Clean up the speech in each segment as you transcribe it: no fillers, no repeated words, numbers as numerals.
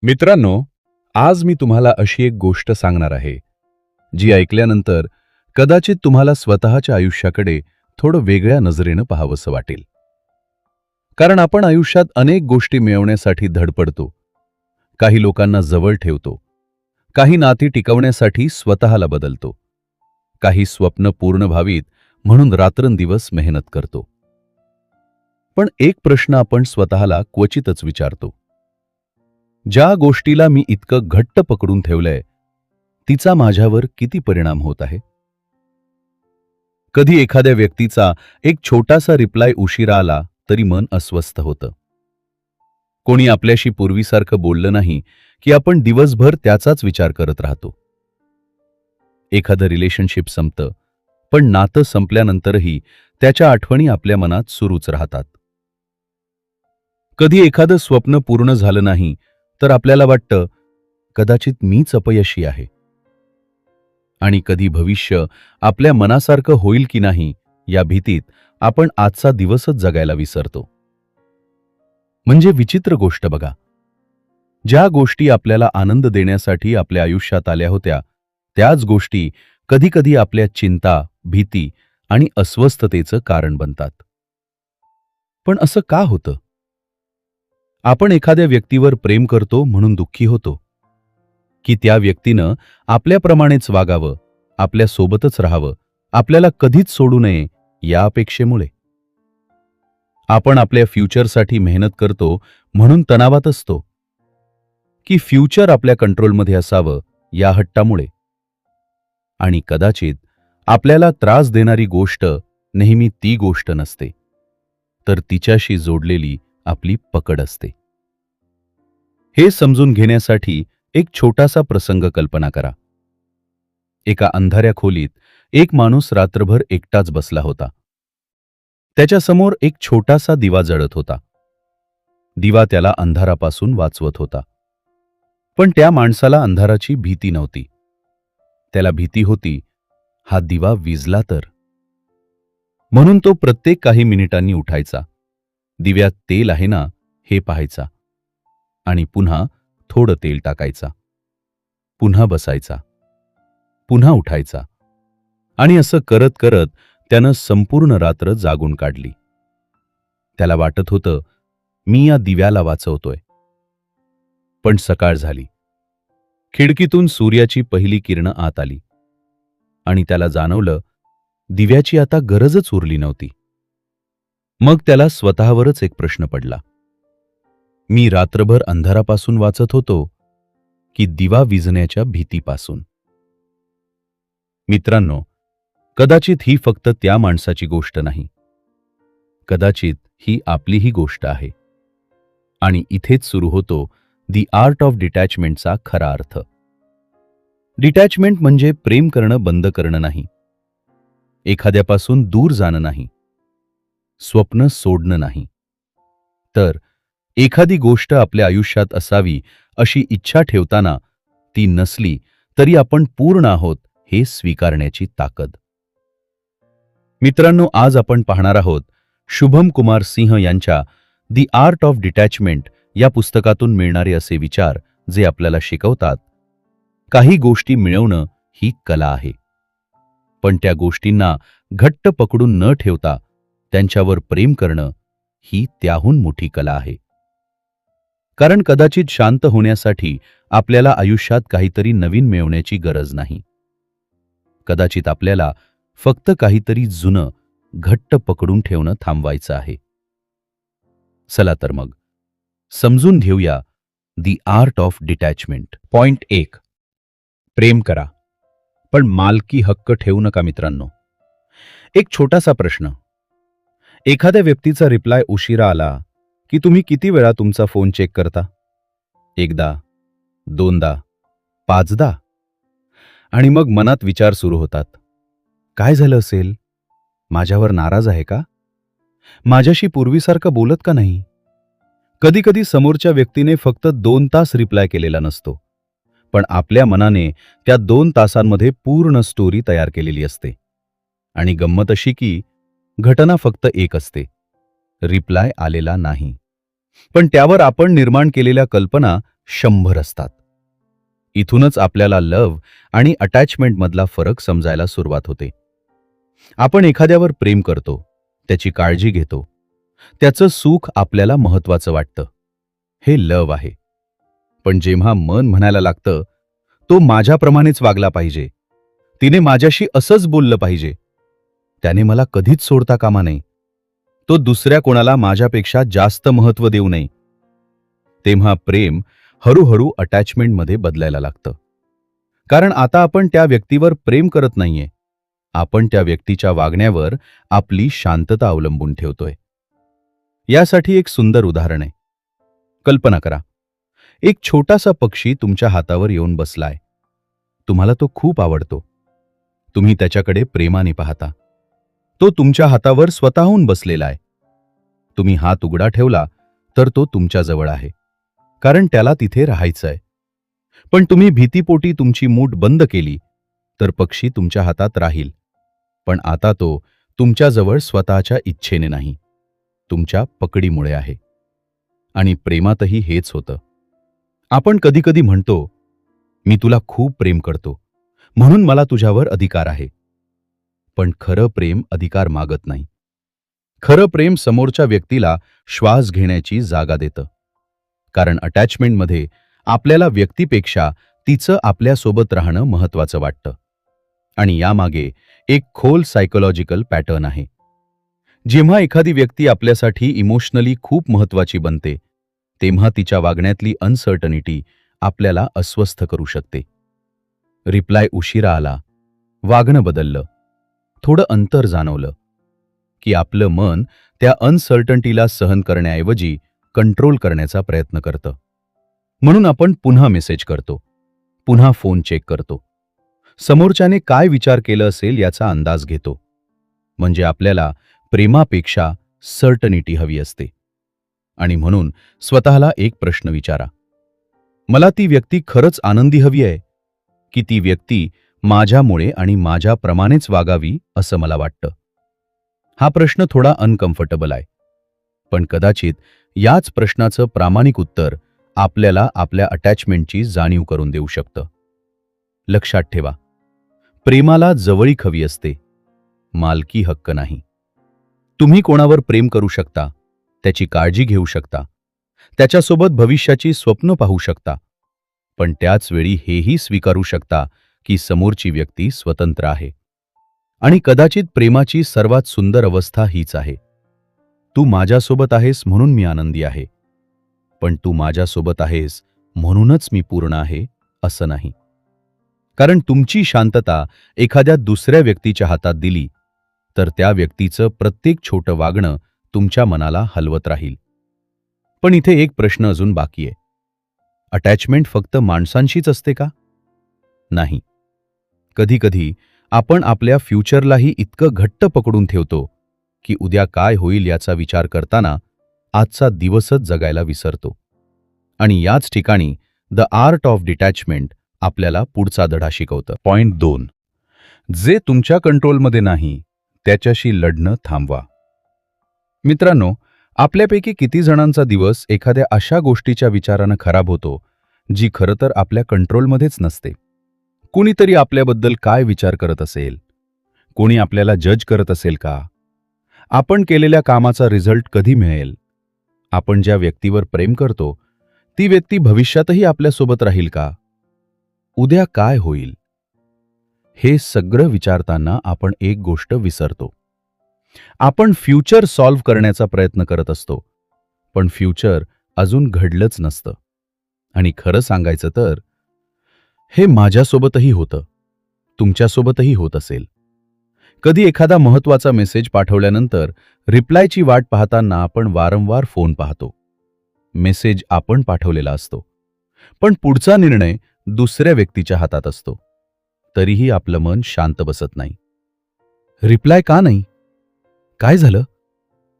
मित्रांनो, आज मी तुम्हाला अशी एक गोष्ट सांगणार आहे, जी ऐकल्यानंतर कदाचित तुम्हाला स्वतःच्या आयुष्याकडे थोडं वेगळ्या नजरेनं पाहावंसं वाटेल. कारण आपण आयुष्यात अनेक गोष्टी मिळवण्यासाठी धडपडतो. काही लोकांना जवळ ठेवतो. काही नाती टिकवण्यासाठी स्वतःला बदलतो. काही स्वप्न पूर्ण व्हावीत म्हणून रात्रंदिवस मेहनत करतो. पण एक प्रश्न आपण स्वतःला क्वचितच विचारतो. ज्या गोष्टीला मी इतकं घट्ट पकडून ठेवलंय, तिचा माझ्यावर किती परिणाम होत आहे? कधी एखाद्या व्यक्तीचा एक छोटासा रिप्लाय उशिरा आला तरी मन अस्वस्थ होतं. कोणी आपल्याशी पूर्वीसारखं बोललं नाही की आपण दिवसभर त्याचाच विचार करत राहतो. एखादं रिलेशनशिप संपतं, पण नातं संपल्यानंतरही त्याच्या आठवणी आपल्या मनात सुरूच राहतात. कधी एखादं स्वप्न पूर्ण झालं नाही तर आपल्याला वाटतं, कदाचित मीच अपयशी आहे. आणि कधी भविष्य आपल्या मनासारखं होईल की नाही या भीतीत आपण आजचा दिवसच जगायला विसरतो. म्हणजे विचित्र गोष्ट बघा. ज्या गोष्टी आपल्याला आनंद देण्यासाठी आपल्या आयुष्यात आल्या होत्या, त्याच गोष्टी कधीकधी आपल्या चिंता, भीती आणि अस्वस्थतेचं कारण बनतात. पण असं का होतं? आपण एखाद्या व्यक्तीवर प्रेम करतो म्हणून दुःखी होतो, की त्या व्यक्तीनं आपल्याप्रमाणेच वागावं, आपल्या सोबतच राहावं, आपल्याला कधीच सोडू नये या अपेक्षेमुळे? आपण आपल्या फ्युचरसाठी मेहनत करतो म्हणून तणावात असतो, की फ्युचर आपल्या कंट्रोलमध्ये असावं या हट्टामुळे? आणि कदाचित आपल्याला त्रास देणारी गोष्ट नेहमी ती गोष्ट नसते, तर तिच्याशी जोडलेली आपली पकड असते. हे समजून घेण्यासाठी एक छोटासा प्रसंग कल्पना करा. एका अंधाऱ्या खोलीत एक माणूस रात्रभर एकटाच बसला होता. त्याच्यासमोर एक छोटासा दिवा जळत होता. दिवा त्याला अंधारापासून वाचवत होता. पण त्या माणसाला अंधाराची भीती नव्हती. त्याला भीती होती, हा दिवा विझला तर. म्हणून तो प्रत्येक काही मिनिटांनी उठायचा, दिव्यात तेल आहे ना हे पाहायचा, आणि पुन्हा थोडं तेल टाकायचा. पुन्हा बसायचा, पुन्हा उठायचा, आणि असं करत करत त्यानं संपूर्ण रात्र जागून काढली. त्याला वाटत होतं, मी या दिव्याला वाचवतोय. पण सकाळ झाली. खिडकीतून सूर्याची पहिली किरणं आत आली, आणि त्याला जाणवलं, दिव्याची आता गरजच उरली नव्हती. मग त्याला स्वतःवरच एक प्रश्न पडला. मी रात्रभर अंधारापासून वाचत होतो, की दिवा विझण्याच्या भीतीपासून? मित्रांनो, कदाचित ही फक्त त्या माणसाची गोष्ट नाही. कदाचित ही आपलीही गोष्ट आहे. आणि इथेच सुरू होतो दी आर्ट ऑफ डिटॅचमेंटचा खरा अर्थ. डिटॅचमेंट म्हणजे प्रेम करणं बंद करणं नाही. एखाद्यापासून दूर जाणं नाही. स्वप्न सोडणं नाही. तर एखादी गोष्ट आपल्या आयुष्यात असावी अशी इच्छा ठेवताना ती नसली तरी आपण पूर्ण आहोत हे स्वीकारण्याची ताकद. मित्रांनो, आज आपण पाहणार आहोत शुभम कुमार सिंह यांच्या दी आर्ट ऑफ डिटॅचमेंट या पुस्तकातून मिळणारे असे विचार जे आपल्याला शिकवतात, काही गोष्टी मिळवणं ही कला आहे. पण त्या गोष्टींना घट्ट पकडून न ठेवता त्यांच्यावर प्रेम करणं ही त्याहून मोठी कला आहे. कारण कदाचित शांत होण्यासाठी आपल्याला आयुष्यात काहीतरी नवीन मिळवण्याची गरज नाही. कदाचित आपल्याला फक्त काहीतरी जुनं घट्ट पकडून ठेवणं थांबवायचं आहे. चला तर मग समजून घेऊया दी आर्ट ऑफ डिटॅचमेंट. पॉइंट 1. प्रेम करा, पण मालकी हक्क ठेवू नका. मित्रांनो, एक छोटासा प्रश्न. एखाद्या व्यक्तीचा रिप्लाय उशिरा आला की तुम्ही किती वेळा तुमचा फोन चेक करता? एकदा, दोनदा, पाचदा? आणि मग मनात विचार सुरू होतात. काय झालं असेल? माझ्यावर नाराज आहे का? माझ्याशी पूर्वीसारखं बोलत का नाही? कधी कधी समोरच्या व्यक्तीने फक्त 2 तास रिप्लाय केलेला नसतो, पण आपल्या मनाने त्या 2 तासांमध्ये पूर्ण स्टोरी तयार केलेली असते. आणि गंमत अशी की घटना फक्त एक असते, रिप्लाय आलेला नाही. पण त्यावर आपण निर्माण केलेल्या कल्पना 100 असतात. इथूनच आपल्याला लव्ह आणि अटॅचमेंटमधला फरक समजायला सुरुवात होते. आपण एखाद्यावर प्रेम करतो, त्याची काळजी घेतो, त्याचं सुख आपल्याला महत्वाचं वाटतं. हे लव्ह आहे. पण जेव्हा मन म्हणायला लागतं, तो माझ्याप्रमाणेच वागला पाहिजे, तिने माझ्याशी असंच बोललं पाहिजे, त्याने मला कधीच सोडता कामा नये, तो दुसऱ्या कोणाला माझ्यापेक्षा जास्त महत्त्व देऊ नये, तेव्हा प्रेम हळूहळू अटॅचमेंटमध्ये बदलायला लागतं. कारण आता आपण त्या व्यक्तीवर प्रेम करत नाहीये, आपण त्या व्यक्तीच्या वागण्यावर आपली शांतता अवलंबून ठेवतोय. यासाठी एक सुंदर उदाहरण आहे. कल्पना करा, एक छोटासा पक्षी तुमच्या हातावर येऊन बसलाय. तुम्हाला तो खूप आवडतो. तुम्ही त्याच्याकडे प्रेमाने पाहता. तो तुमच्या हातावर स्वतःहून बसलेला आहे. तुम्ही हात उघडा ठेवला तर तो तुमच्या जवळ आहे, कारण त्याला तिथे राहायचंय. पण तुम्ही भीतीपोटी तुमची मूठ बंद केली तर पक्षी तुमच्या हातात राहील, पण आता तो तुमच्याजवळ स्वतःच्या इच्छेने नाही, तुमच्या पकडीमुळे आहे. आणि प्रेमातही हेच होतं. आपण कधीकधी म्हणतो, मी तुला खूप प्रेम करतो, म्हणून मला तुझ्यावर अधिकार आहे. पण खरं प्रेम अधिकार मागत नाही. खरं प्रेम समोरच्या व्यक्तीला श्वास घेण्याची जागा देतं. कारण अटॅचमेंटमध्ये आपल्याला व्यक्तीपेक्षा तिचं आपल्यासोबत राहणं महत्वाचं वाटतं. आणि यामागे एक खोल सायकोलॉजिकल पॅटर्न आहे. जेव्हा एखादी व्यक्ती आपल्यासाठी इमोशनली खूप महत्वाची बनते, तेव्हा तिच्या वागण्यातली अनसर्टनिटी आपल्याला अस्वस्थ करू शकते. रिप्लाय उशिरा आला, वागणं बदललं, थोडं अंतर जाणवलं, की आपलं मन त्या अनसर्टनिटीला सहन करण्याऐवजी कंट्रोल करण्याचा प्रयत्न करतं. म्हणून आपण पुन्हा मेसेज करतो, पुन्हा फोन चेक करतो, समोरच्याने काय विचार केलं असेल याचा अंदाज घेतो. म्हणजे आपल्याला प्रेमापेक्षा सर्टनिटी हवी असते. आणि म्हणून स्वतःला एक प्रश्न विचारा, मला ती व्यक्ती खरंच आनंदी हवी आहे, की ती व्यक्ती माझ्यामुळे आणि माझ्याप्रमाणेच वागावी असं मला वाटतं? हा प्रश्न थोडा अनकम्फर्टेबल आहे, पण कदाचित याच प्रश्नाचं प्रामाणिक उत्तर आपल्याला आपल्या अटॅचमेंटची जाणीव करून देऊ शकतं. लक्षात ठेवा, प्रेमाला जवळीक हवी असते, मालकी हक्क नाही. तुम्ही कोणावर प्रेम करू शकता, त्याची काळजी घेऊ शकता, त्याच्यासोबत भविष्याची स्वप्न पाहू शकता, पण त्याच वेळी हेही स्वीकारू शकता की समोरची व्यक्ती स्वतंत्र आहे. आणि कदाचित प्रेमाची सर्वात सुंदर अवस्था हीच आहे. तू माझ्यासोबत आहेस म्हणून मी आनंदी आहे, पण तू माझ्यासोबत आहेस म्हणूनच मी पूर्ण आहे असं नाही. कारण तुमची शांतता एखाद्या दुसऱ्या व्यक्तीच्या हातात दिली तर त्या व्यक्तीचं प्रत्येक छोटं वागणं तुमच्या मनाला हलवत राहील. पण इथे एक प्रश्न अजून बाकी आहे. अटॅचमेंट फक्त माणसांशीच असते का? नाही. कधीकधी आपण आपल्या फ्युचरलाही इतकं घट्ट पकडून ठेवतो की उद्या काय होईल याचा विचार करताना आजचा दिवसच जगायला विसरतो. आणि याच ठिकाणी द आर्ट ऑफ डिटॅचमेंट आपल्याला पुढचा धडा शिकवतं. पॉइंट 2, जे तुमच्या कंट्रोलमध्ये नाही त्याच्याशी लढणं थांबवा. मित्रांनो, आपल्यापैकी किती जणांचा दिवस एखाद्या अशा गोष्टीच्या विचारानं खराब होतो जी खरं तर आपल्या कंट्रोलमध्येच नसते. कुणीतरी आपल्याबद्दल काय विचार करत असेल, कोणी आपल्याला जज करत असेल का, आपण केलेल्या कामाचा रिझल्ट कधी मिळेल, आपण ज्या व्यक्तीवर प्रेम करतो ती व्यक्ती भविष्यातही आपल्यासोबत राहील का, उद्या काय होईल. हे सगळं विचारताना आपण एक गोष्ट विसरतो. आपण फ्युचर सॉल्व्ह करण्याचा प्रयत्न करत असतो, पण फ्युचर अजून घडलंच नसतं. आणि खरं सांगायचं तर हे माझ्यासोबतही होतं, तुमच्यासोबतही होत असेल. कधी एखादा महत्त्वाचा मेसेज पाठवल्यानंतर रिप्लायची वाट पाहताना आपण वारंवार फोन पाहतो. मेसेज आपण पाठवलेला असतो, पण पुढचा निर्णय दुसऱ्या व्यक्तीच्या हातात असतो. तरीही आपलं मन शांत बसत नाही. रिप्लाय का नाही? काय झालं?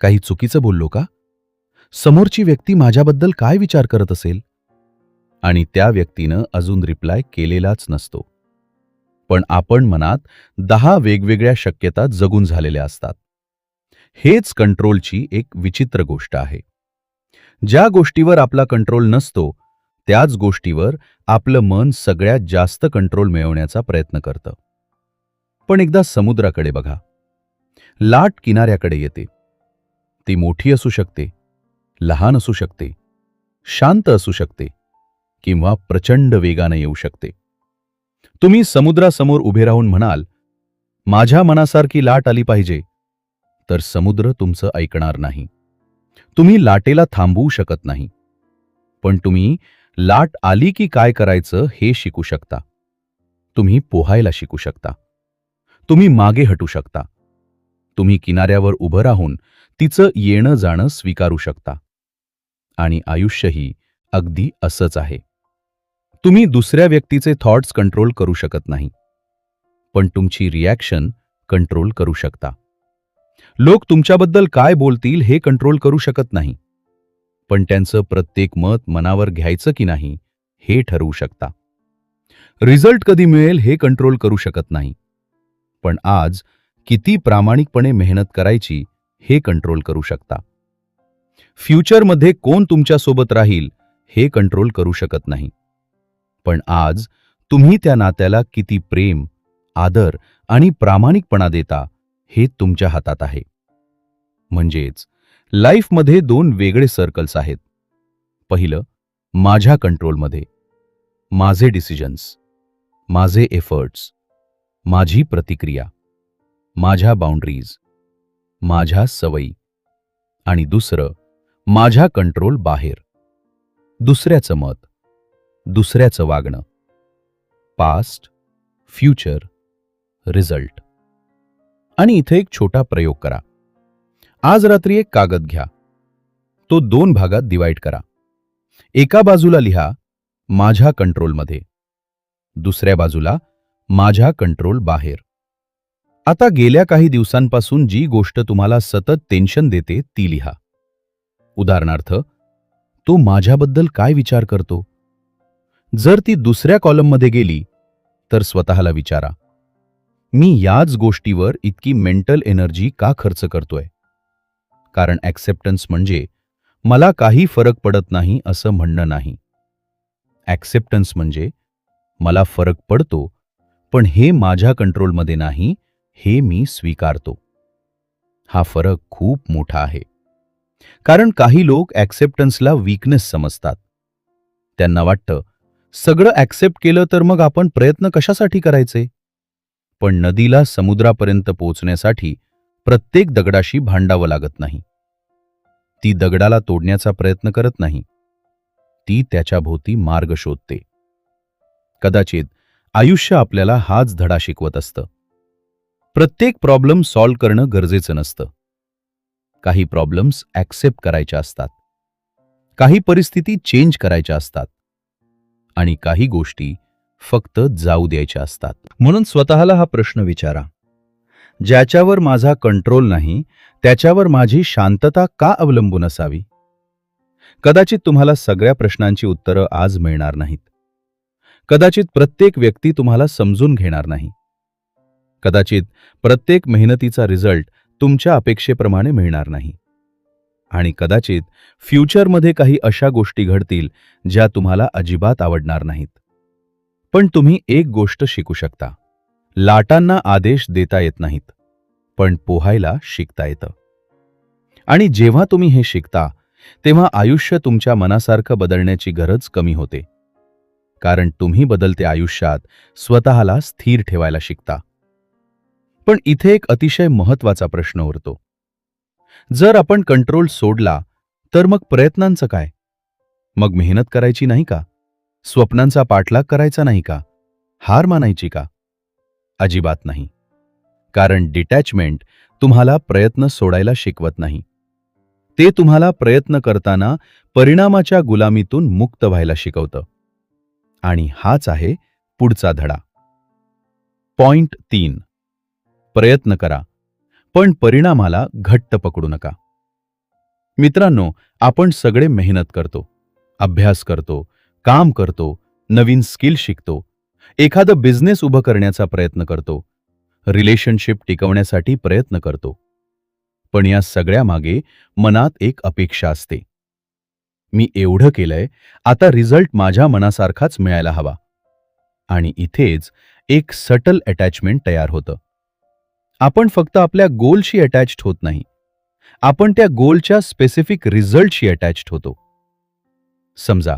काही चुकीचं बोललो का? समोरची व्यक्ती माझ्याबद्दल काय विचार करत असेल? आणि त्या व्यक्तीनं अजून रिप्लाय केलेलाच नसतो, पण आपण मनात 10 वेगवेगळ्या शक्यता जगून झालेल्या असतात. हेच कंट्रोलची एक विचित्र गोष्ट आहे. ज्या गोष्टीवर आपला कंट्रोल नसतो त्याच गोष्टीवर आपलं मन सगळ्यात जास्त कंट्रोल मिळवण्याचा प्रयत्न करतं. पण एकदा समुद्राकडे बघा. लाट किनाऱ्याकडे येते. ती मोठी असू शकते, लहान असू शकते, शांत असू शकते किंवा प्रचंड वेगाने येऊ शकते. तुम्ही समुद्रासमोर उभे राहून म्हणाल, माझ्या मनासारखी लाट आली पाहिजे, तर समुद्र तुमचं ऐकणार नाही. तुम्ही लाटेला थांबवू शकत नाही. पण तुम्ही लाट आली की काय करायचं हे शिकू शकता. तुम्ही पोहायला शिकू शकता. तुम्ही मागे हटू शकता. तुम्ही किनाऱ्यावर उभं राहून तिचं येणं जाणं स्वीकारू शकता. आणि आयुष्यही अगदी असंच आहे. तुम्ही दुसऱ्या व्यक्तीचे थॉट्स कंट्रोल करू शकत नाही, पण तुमची रिॲक्शन कंट्रोल करू शकता. लोक तुमच्याबद्दल काय बोलतील हे कंट्रोल करू शकत नाही, पण त्यांचं प्रत्येक मत मनावर घ्यायचं की नाही हे ठरवू शकता. रिझल्ट कधी मिळेल हे कंट्रोल करू शकत नाही, पण आज किती प्रामाणिकपणे मेहनत करायची हे कंट्रोल करू शकता. फ्युचरमध्ये कोण तुमच्यासोबत राहील हे कंट्रोल करू शकत नाही, पण आज तुम्ही त्या नात्याला किती प्रेम, आदर आणि प्रामाणिकपणा देता हे तुमच्या हातात आहे. म्हणजेच लाईफमध्ये दोन वेगळे सर्कल्स आहेत. पहिलं, माझ्या कंट्रोलमध्ये, माझे डिसिजन्स, माझे एफर्ट्स, माझी प्रतिक्रिया, माझ्या बाउंड्रीज, माझ्या सवयी. आणि दुसरं, माझ्या कंट्रोल बाहेर, दुसऱ्याचं मत, दुसऱ्याचं वागणं. Past, future, result. आणि इथे एक छोटा प्रयोग करा. आज रात्री एक कागद घ्या. तो 2 भागात डिवाइड करा. एका बाजूला लिहा माझ्या कंट्रोलमध्ये, दुसऱ्या बाजूला माझ्या कंट्रोल बाहेर. आता गेल्या काही दिवसांपासून जी गोष्ट तुम्हाला सतत टेन्शन देते ती लिहा. उदाहरणार्थ, तो माझ्याबद्दल काय विचार करतो? जर ती दुसऱ्या कॉलममध्ये गेली तर स्वतःला विचारा, मी याच गोष्टीवर इतकी मेंटल एनर्जी का खर्च करतोय? कारण ॲक्सेप्टन्स म्हणजे मला काही फरक पडत नाही असं म्हणणं नाही. ॲक्सेप्टन्स म्हणजे मला फरक पडतो, पण हे माझ्या कंट्रोलमध्ये नाही हे मी स्वीकारतो. हा फरक खूप मोठा आहे. कारण काही लोक ॲक्सेप्टन्सला वीकनेस समजतात. त्यांना वाटतं, सगळं ॲक्सेप्ट केलं तर मग आपण प्रयत्न कशासाठी करायचे? पण नदीला समुद्रापर्यंत पोहोचण्यासाठी प्रत्येक दगडाशी भांडावं लागत नाही. ती दगडाला तोडण्याचा प्रयत्न करत नाही. ती त्याच्या भोवती मार्ग शोधते. कदाचित आयुष्य आपल्याला हाच धडा शिकवत असतं. प्रत्येक प्रॉब्लेम सॉल्व्ह करणं गरजेचं नसतं. काही प्रॉब्लेम्स ॲक्सेप्ट करायच्या असतात. काही परिस्थिती चेंज करायच्या असतात. आणि काही गोष्टी फक्त जाऊ द्यायच्या असतात. म्हणून स्वतःला हा प्रश्न विचारा, ज्याच्यावर माझा कंट्रोल नाही त्याच्यावर माझी शांतता का अवलंबून असावी? कदाचित तुम्हाला सगळ्या प्रश्नांची उत्तरं आज मिळणार नाहीत. कदाचित प्रत्येक व्यक्ती तुम्हाला समजून घेणार नाही. कदाचित प्रत्येक मेहनतीचा रिझल्ट तुमच्या अपेक्षेप्रमाणे मिळणार नाही. आणि कदाचित फ्युचरमध्ये काही अशा गोष्टी घडतील ज्या तुम्हाला अजिबात आवडणार नाहीत. पण तुम्ही एक गोष्ट शिकू शकता. लाटांना आदेश देता येत नाहीत, पण पोहायला शिकता येतं. आणि जेव्हा तुम्ही हे शिकता, तेव्हा आयुष्य तुमच्या मनासारखं बदलण्याची गरज कमी होते. कारण तुम्ही बदलत्या आयुष्यात स्वतःला स्थिर ठेवायला शिकता. पण इथे एक अतिशय महत्त्वाचा प्रश्न उरतो. जर आपण कंट्रोल सोडला, तर मग प्रयत्नांचं काय? मग मेहनत करायची नाही का? स्वप्नांचा पाठलाग करायचा नाही का? हार मानायची का? अजिबात नाही. कारण डिटॅचमेंट तुम्हाला प्रयत्न सोडायला शिकवत नाही. ते तुम्हाला प्रयत्न करताना परिणामाच्या गुलामीतून मुक्त व्हायला शिकवतं. आणि हाच आहे पुढचा धडा. पॉइंट 3. प्रयत्न करा, पण परिणामाला घट्ट पकडू नका. मित्रांनो, आपण सगळे मेहनत करतो, अभ्यास करतो, काम करतो, नवीन स्किल शिकतो, एखादं बिझनेस उभं करण्याचा प्रयत्न करतो, रिलेशनशिप टिकवण्यासाठी प्रयत्न करतो. पण या सगळ्या मागे मनात एक अपेक्षा असते. मी एवढं केलंय, आता रिझल्ट माझ्या मनासारखाच मिळायला हवा. आणि इथेच एक सटल अटॅचमेंट तयार होतं. आपण फक्त आपल्या गोलशी अटॅच्ड होत नाही, आपण त्या गोलच्या स्पेसिफिक रिझल्टशी अटॅच्ड होतो. समजा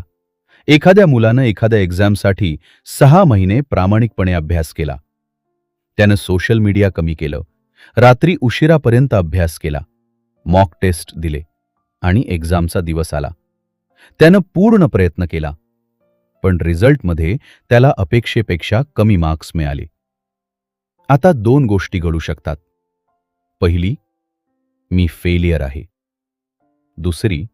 एखाद्या मुलानं एखाद्या एक्झामसाठी 6 महिने प्रामाणिकपणे अभ्यास केला. त्यानं सोशल मीडिया कमी केलं, रात्री उशिरापर्यंत अभ्यास केला, मॉक टेस्ट दिले आणि एक्झामचा दिवस आला. त्यानं पूर्ण प्रयत्न केला, पण रिझल्टमध्ये त्याला अपेक्षेपेक्षा कमी मार्क्स मिळाले. आता 2 गोष्टी घडू शकतात. पहिली, मी फेलियर आहे. दुसरी,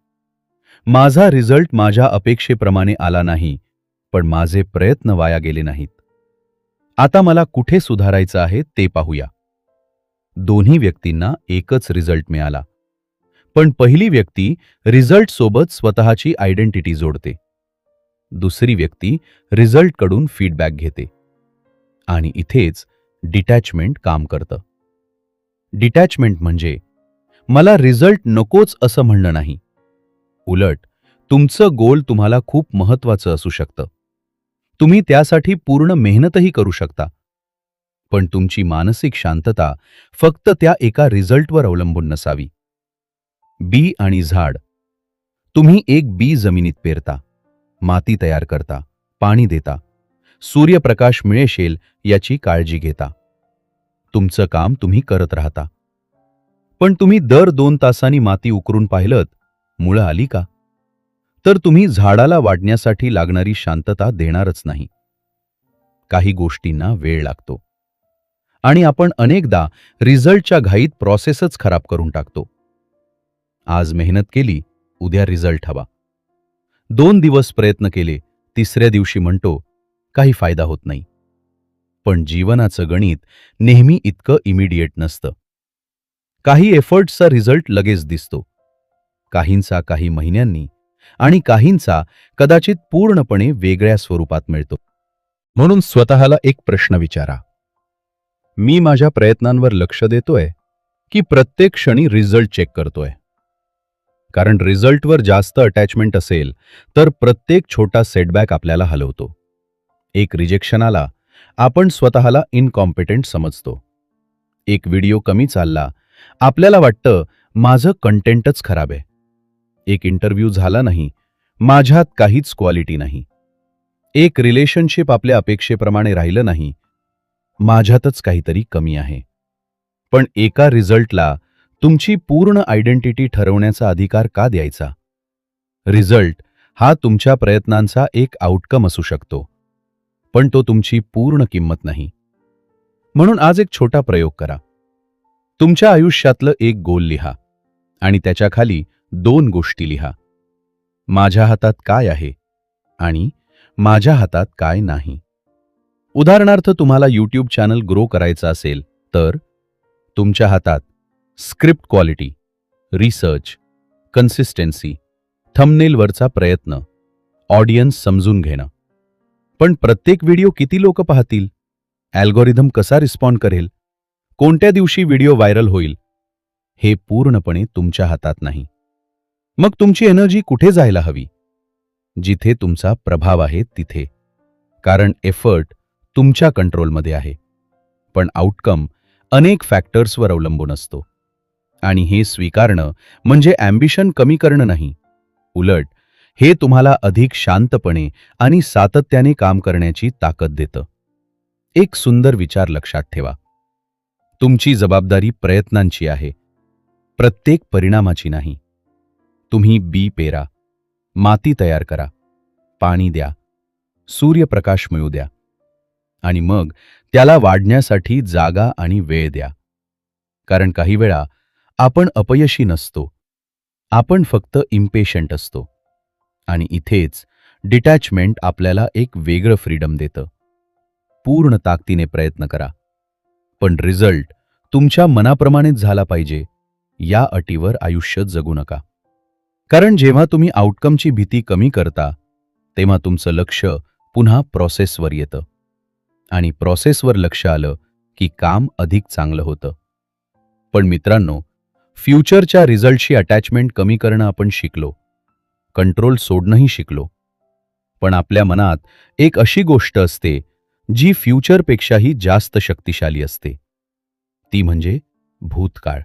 माझा रिझल्ट माझ्या अपेक्षेप्रमाणे आला नाही, पण माझे प्रयत्न वाया गेले नाहीत. आता मला कुठे सुधारायचं आहे ते पाहूया. दोन्ही व्यक्तींना एकच रिझल्ट मिळाला, पण पहिली व्यक्ती रिझल्ट सोबत स्वतःची आयडेंटिटी जोडते. दुसरी व्यक्ती रिझल्टकडून फीडबॅक घेते. आणि इथेच डिटॅचमेंट काम करतं. डिटॅचमेंट म्हणजे मला रिझल्ट नकोच असं म्हणणं नाही. उलट तुमचं गोल तुम्हाला खूप महत्वाचं असू शकतं. तुम्ही त्यासाठी पूर्ण मेहनतही करू शकता. पण तुमची मानसिक शांतता फक्त त्या एका रिझल्टवर अवलंबून नसावी. बी आणि झाड. तुम्ही एक बी जमिनीत पेरता, माती तयार करता, पाणी देता, सूर्यप्रकाश मिळेल याची काळजी घेता. तुमचं काम तुम्ही करत राहता. पण तुम्ही दर 2 तासांनी माती उकरून पाहिलत, मुळं आली का? तर तुम्ही झाडाला वाढण्यासाठी लागणारी शांतता देणारच नाही. काही गोष्टींना वेळ लागतो. आणि आपण अनेकदा रिझल्टच्या घाईत प्रोसेसच खराब करून टाकतो. आज मेहनत केली, उद्या रिझल्ट हवा. 2 दिवस प्रयत्न केले, तिसऱ्या दिवशी म्हणतो काही फायदा होत नाही. पण जीवनाचं गणित नेहमी इतकं इमिडिएट नसतं. काही एफर्ट्सचा रिझल्ट लगेच दिसतो, काहींचा काही महिन्यांनी आणि काहींचा कदाचित पूर्णपणे वेगळ्या स्वरूपात मिळतो. म्हणून स्वतःला एक प्रश्न विचारा, मी माझ्या प्रयत्नांवर लक्ष देतोय की प्रत्येक क्षणी रिझल्ट चेक करतोय? कारण रिझल्टवर जास्त अटॅचमेंट असेल तर प्रत्येक छोटा सेटबॅक आपल्याला हलवतो. एक रिजेक्शन आला, आपण स्वतःला इनकॉम्पिटंट समजतो. एक व्हिडिओ कमी चालला, आपल्याला वाटतं माझं कंटेंटच खराब आहे. एक इंटरव्ह्यू झाला नाही, माझ्यात काहीच क्वालिटी नाही. एक रिलेशनशिप आपल्या अपेक्षेप्रमाणे राहिलं नाही, माझ्यातच काहीतरी कमी आहे. पण एका रिझल्टला तुमची पूर्ण आयडेंटिटी ठरवण्याचा अधिकार का द्यायचा? रिझल्ट हा तुमच्या प्रयत्नांचा एक आउटकम असू शकतो, पण तो तुमची पूर्ण किंमत नाही. म्हणून आज एक छोटा प्रयोग करा. तुमच्या आयुष्यातलं एक गोल लिहा आणि त्याच्या खाली 2 गोष्टी लिहा. माझ्या हातात काय आहे आणि माझ्या हातात काय नाही. उदाहरणार्थ तुम्हाला यूट्यूब चॅनल ग्रो करायचं असेल तर तुमच्या हातात स्क्रिप्ट क्वालिटी, रिसर्च, कन्सिस्टन्सी, थंबनेलवरचा प्रयत्न, ऑडियन्स समजून घेणं. पण प्रत्येक व्हिडिओ किती लोक पाहतील? अल्गोरिदम कसा रिस्पॉन्ड करेल? कोणत्या दिवशी व्हिडिओ व्हायरल होईल? हे पूर्णपणे तुमच्या हातात नाही. मग तुमची एनर्जी कुठे जायला हवी? जिथे तुमचा प्रभाव आहे तिथे. कारण एफर्ट तुमच्या कंट्रोलमध्ये आहे, पण आउटकम अनेक फॅक्टर्सवर अवलंबून असतो. आणि हे स्वीकारणं म्हणजे अॅम्बिशन कमी करणं नाही. उलट हे तुम्हाला अधिक शांतपणे आणि सातत्याने काम करण्याची ताकद देतं. एक सुंदर विचार लक्षात ठेवा. तुमची जबाबदारी प्रयत्नांची आहे, प्रत्येक परिणामाची नाही. तुम्ही बी पेरा, माती तयार करा, पाणी द्या, सूर्यप्रकाश मिळू द्या आणि मग त्याला वाढण्यासाठी जागा आणि वेळ द्या. कारण काही वेळा आपण अपयशी नसतो, आपण फक्त इम्पेशंट असतो. आणि इथेच डिटॅचमेंट आपल्याला एक वेगळं फ्रीडम देतं. पूर्ण ताकदीने प्रयत्न करा, पण रिझल्ट तुमच्या मनाप्रमाणेच झाला पाहिजे या अटीवर आयुष्य जगू नका. कारण जेव्हा तुम्ही आउटकमची भीती कमी करता, तेव्हा तुमचं लक्ष पुन्हा प्रोसेसवर येतं. आणि प्रोसेसवर लक्ष आलं की काम अधिक चांगलं होतं. पण मित्रांनो, फ्युचरच्या रिझल्टशी अटॅचमेंट कमी करणं आपण शिकलो. कंट्रोल सोडणंही शिकलो. पण आपल्या मनात एक अशी गोष्ट असते जी फ्युचरपेक्षाही जास्त शक्तिशाली असते. ती म्हणजे भूतकाळ.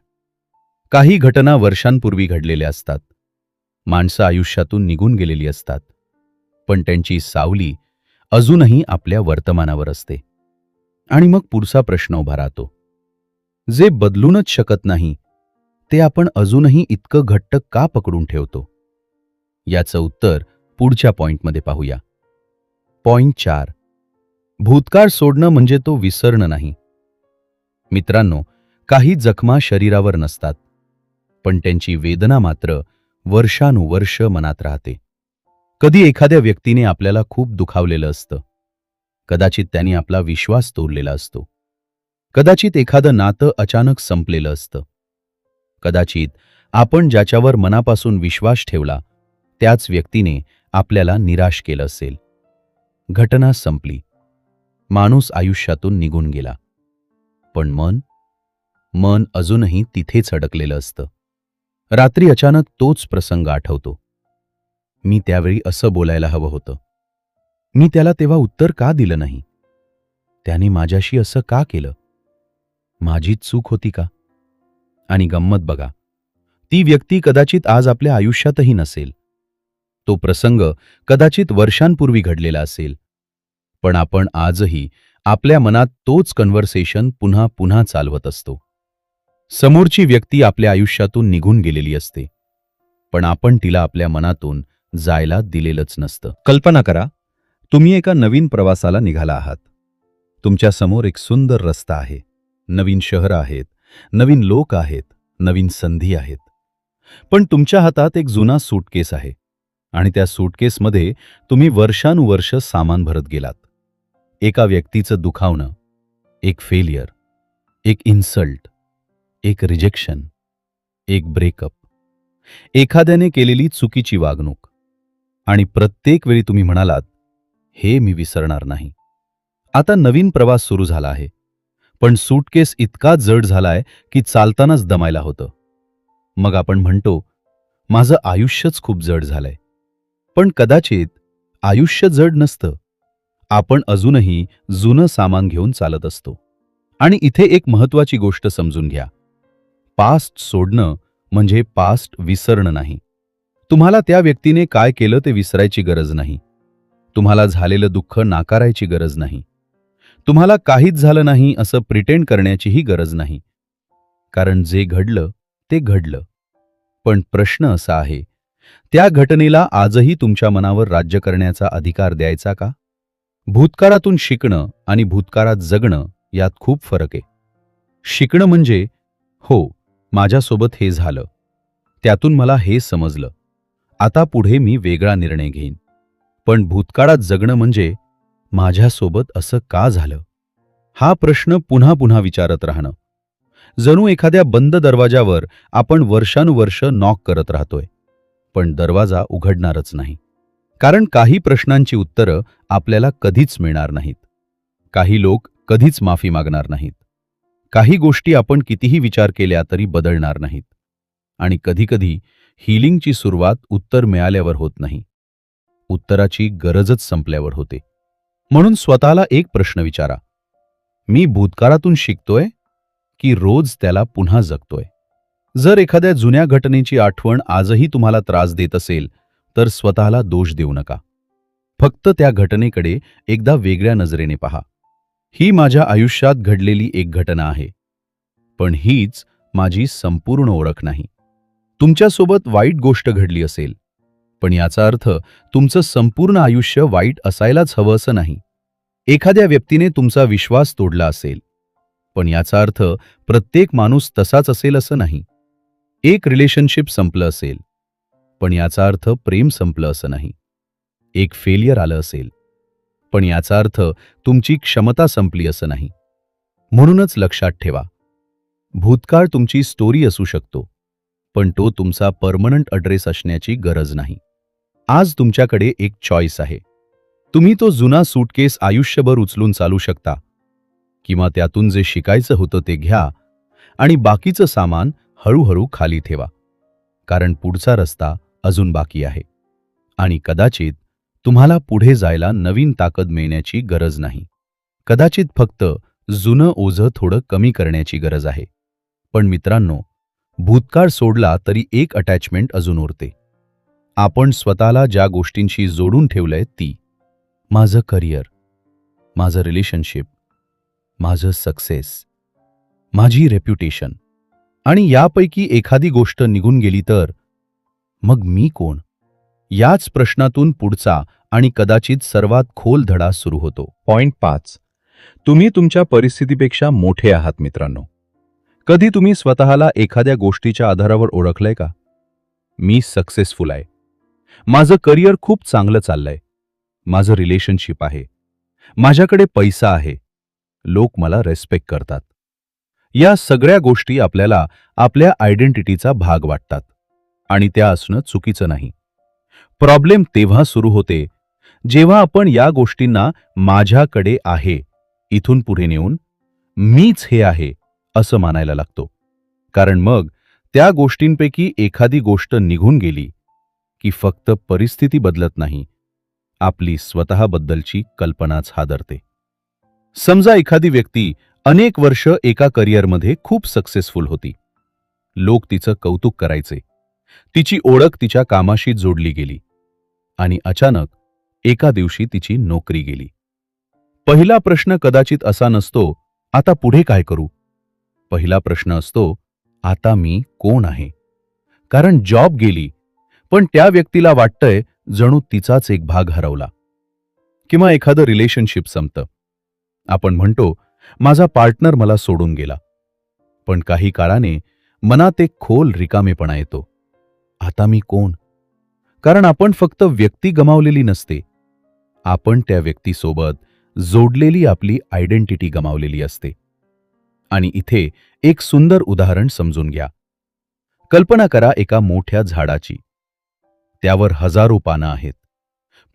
काही घटना वर्षांपूर्वी घडलेल्या असतात. माणसं आयुष्यातून निघून गेलेली असतात. पण त्यांची सावली अजूनही आपल्या वर्तमानावर असते. आणि मग पुढचा प्रश्न उभा राहतो. जे बदलूनच शकत नाही, ते आपण अजूनही इतकं घट्ट का पकडून ठेवतो? याचं उत्तर पुढच्या पॉइंटमध्ये पाहूया. पॉइंट 4. भूतकाळ सोडणं म्हणजे तो विसरणं नाही. मित्रांनो, काही जखमा शरीरावर नसतात, पण त्यांची वेदना मात्र वर्षानुवर्ष मनात राहते. कधी एखाद्या व्यक्तीने आपल्याला खूप दुखावलेलं असतं. कदाचित त्यांनी आपला विश्वास तोडलेला असतो. कदाचित एखादं नातं अचानक संपलेलं असतं. कदाचित आपण ज्याच्यावर मनापासून विश्वास ठेवला त्याच व्यक्तीने आपल्याला निराश केलं असेल. घटना संपली. माणूस आयुष्यातून निघून गेला. पण मन अजूनही तिथेच अडकलेलं असतं. रात्री अचानक तोच प्रसंग आठवतो. मी त्यावेळी असं बोलायला हवं होतं. मी त्याला तेव्हा उत्तर का दिलं नाही? त्याने माझ्याशी असं का केलं? माझीच चूक होती का? आणि गंमत बघा, ती व्यक्ती कदाचित आज आपल्या आयुष्यातही नसेल. तो प्रसंग कदाचित वर्षांपूर्वी घडलेला असेल. पण आपण आजही आपल्या मनात तोच कन्व्हर्सेशन पुन्हा पुन्हा चालवत असतो. समोरची व्यक्ती आपल्या आयुष्यातून निघून गेलेली असते, पण आपण तिला आपल्या मनातून जायला दिलेलंच नसतं. कल्पना करा, तुम्ही एका नवीन प्रवासाला निघाला आहात. तुमच्या समोर एक सुंदर रस्ता आहे. नवीन शहरं आहेत, नवीन लोक आहेत, नवीन संधी आहेत. पण तुमच्या हातात एक जुना सूटकेस आहे आणि त्या सूटकेसमध्ये तुम्ही वर्षानुवर्ष सामान भरत गेलात. एका व्यक्तीचं दुखावणं, एक फेलियर, एक इन्सल्ट, एक रिजेक्शन, एक ब्रेकअप, एखाद्याने केलेली चुकीची वागणूक. आणि प्रत्येक वेळी तुम्ही म्हणालात, हे मी विसरणार नाही. आता नवीन प्रवास सुरू झाला आहे, पण सूटकेस इतका जड झालाय की चालतानाच दमायला होतं. मग आपण म्हणतो, माझं आयुष्यच खूप जड झालंय. पण कदाचित आयुष्य जड नसतं. आपण अजूनही जुनं सामान घेऊन चालत असतो. आणि इथे एक महत्वाची गोष्ट समजून घ्या. पास्ट सोडणं म्हणजे पास्ट विसरणं नाही. तुम्हाला त्या व्यक्तीने काय केलं ते विसरायची गरज नाही. तुम्हाला झालेलं दुःख नाकारायची गरज नाही. तुम्हाला काहीच झालं नाही असं प्रिटेंड करण्याचीही गरज नाही. कारण जे घडलं ते घडलं. पण प्रश्न असा आहे, त्या घटनेला आजही तुमच्या मनावर राज्य करण्याचा अधिकार द्यायचा का? भूतकाळातून शिकणं आणि भूतकाळात जगणं यात खूप फरक आहे. शिकणं म्हणजे, हो, माझ्यासोबत हे झालं, त्यातून मला हे समजलं, आता पुढे मी वेगळा निर्णय घेईन. पण भूतकाळात जगणं म्हणजे, माझ्यासोबत असं का झालं, हा प्रश्न पुन्हा पुन्हा विचारत राहणं. जणू एखाद्या बंद दरवाजावर आपण वर्षानुवर्ष नॉक करत राहतोय, पण दरवाजा उघडणारच नाही. कारण काही प्रश्नांची उत्तरं आपल्याला कधीच मिळणार नाहीत. काही लोक कधीच माफी मागणार नाहीत. काही गोष्टी आपण कितीही विचार केल्या तरी बदलणार नाहीत. आणि कधीकधी हीलिंगची सुरुवात उत्तर मिळाल्यावर होत नाही, उत्तराची गरजच संपल्यावर होते. म्हणून स्वतःला एक प्रश्न विचारा, मी भूतकाळातून शिकतोय की रोज त्याला पुन्हा जगतोय? जर एखाद्या जुन्या घटनेची आठवण आजही तुम्हाला त्रास देत असेल तर स्वतःला दोष देऊ नका. फक्त त्या घटनेकडे एकदा वेगळ्या नजरेने पहा. ही माझ्या आयुष्यात घडलेली एक घटना आहे, पण हीच माझी संपूर्ण ओळख नाही. तुमच्यासोबत वाईट गोष्ट घडली असेल, पण याचा अर्थ तुमचं संपूर्ण आयुष्य वाईट असायलाच हवं असं नाही. एखाद्या व्यक्तीने तुमचा विश्वास तोडला असेल, पण याचा अर्थ प्रत्येक माणूस तसाच असेल असं नाही. एक रिलेशनशिप संपलं असेल, पण याचा अर्थ प्रेम संपलं असं नाही. एक फेलियर आलं असेल, पण याचा अर्थ तुमची क्षमता संपली असं नाही. म्हणूनच लक्षात ठेवा, भूतकाळ तुमची स्टोरी असू शकतो, पण तो तुमचा परमनंट ॲड्रेस असण्याची गरज नाही. आज तुमच्याकडे एक चॉईस आहे. तुम्ही तो जुना सूटकेस आयुष्यभर उचलून चालू शकता, किंवा त्यातून जे शिकायचं होतं ते घ्या आणि बाकीचं सामान हळूहळू खाली ठेवा. कारण पुढचा रस्ता अजून बाकी आहे. आणि कदाचित तुम्हाला पुढे जायला नवीन ताकद मिळण्याची गरज नाही. कदाचित फक्त जुनं ओझं थोडं कमी करण्याची गरज आहे. पण मित्रांनो, भूतकाळ सोडला तरी एक अटॅचमेंट अजून उरते. आपण स्वतःला ज्या गोष्टींशी जोडून ठेवलंय ती. माझं करिअर, माझं रिलेशनशिप, माझं सक्सेस, माझी रेप्युटेशन. आणि यापैकी एखादी गोष्ट निघून गेली तर मग मी कोण? याच प्रश्नातून पुढचा आणि कदाचित सर्वात खोल धडा सुरू होतो. पॉइंट 5. तुम्ही तुमच्या परिस्थितीपेक्षा मोठे आहात मित्रांनो. कधी तुम्ही स्वतःला एखाद्या गोष्टीच्या आधारावर ओळखलंय का? मी सक्सेसफुल आहे. माझं करिअर खूप चांगलं चाललंय. माझं रिलेशनशिप आहे. माझ्याकडे पैसा आहे. लोक मला रेस्पेक्ट करतात. या सगळ्या गोष्टी आपल्याला आपल्या आयडेंटिटीचा भाग वाटतात. आणि त्या असणं चुकीचं नाही. प्रॉब्लेम तेव्हा सुरू होते जेव्हा आपण या गोष्टींना माझ्याकडे आहे इथून पुढे नेऊन मीच हे आहे असं मानायला लागतो. कारण मग त्या गोष्टींपैकी एखादी गोष्ट निघून गेली की फक्त परिस्थिती बदलत नाही, आपली स्वतःबद्दलची कल्पनाच हादरते. समजा एखादी व्यक्ती अनेक वर्ष एका करिअरमध्ये खूप सक्सेसफुल होती. लोक तिचं कौतुक करायचे. तिची ओळख तिच्या कामाशी जोडली गेली. आणि अचानक एका दिवशी तिची नोकरी गेली. पहिला प्रश्न कदाचित असा नसतो, आता पुढे काय करू? पहिला प्रश्न असतो, आता मी कोण आहे? कारण जॉब गेली, पण त्या व्यक्तीला वाटतंय जणू तिचाच एक भाग हरवला. किंवा एखादं रिलेशनशिप संपतं. आपण म्हणतो, माझा पार्टनर मला सोडून गेला. पण काही काळाने मनात एक खोल रिकामेपणा येतो. आता मी कोण? कारण आपण फक्त व्यक्ती गमावलेली नसते, आपण त्या व्यक्तीसोबत जोडलेली आपली आयडेंटिटी गमावलेली असते. आणि इथे एक सुंदर उदाहरण समजून घ्या. कल्पना करा एका मोठ्या झाडाची. त्यावर हजारो पानं आहेत.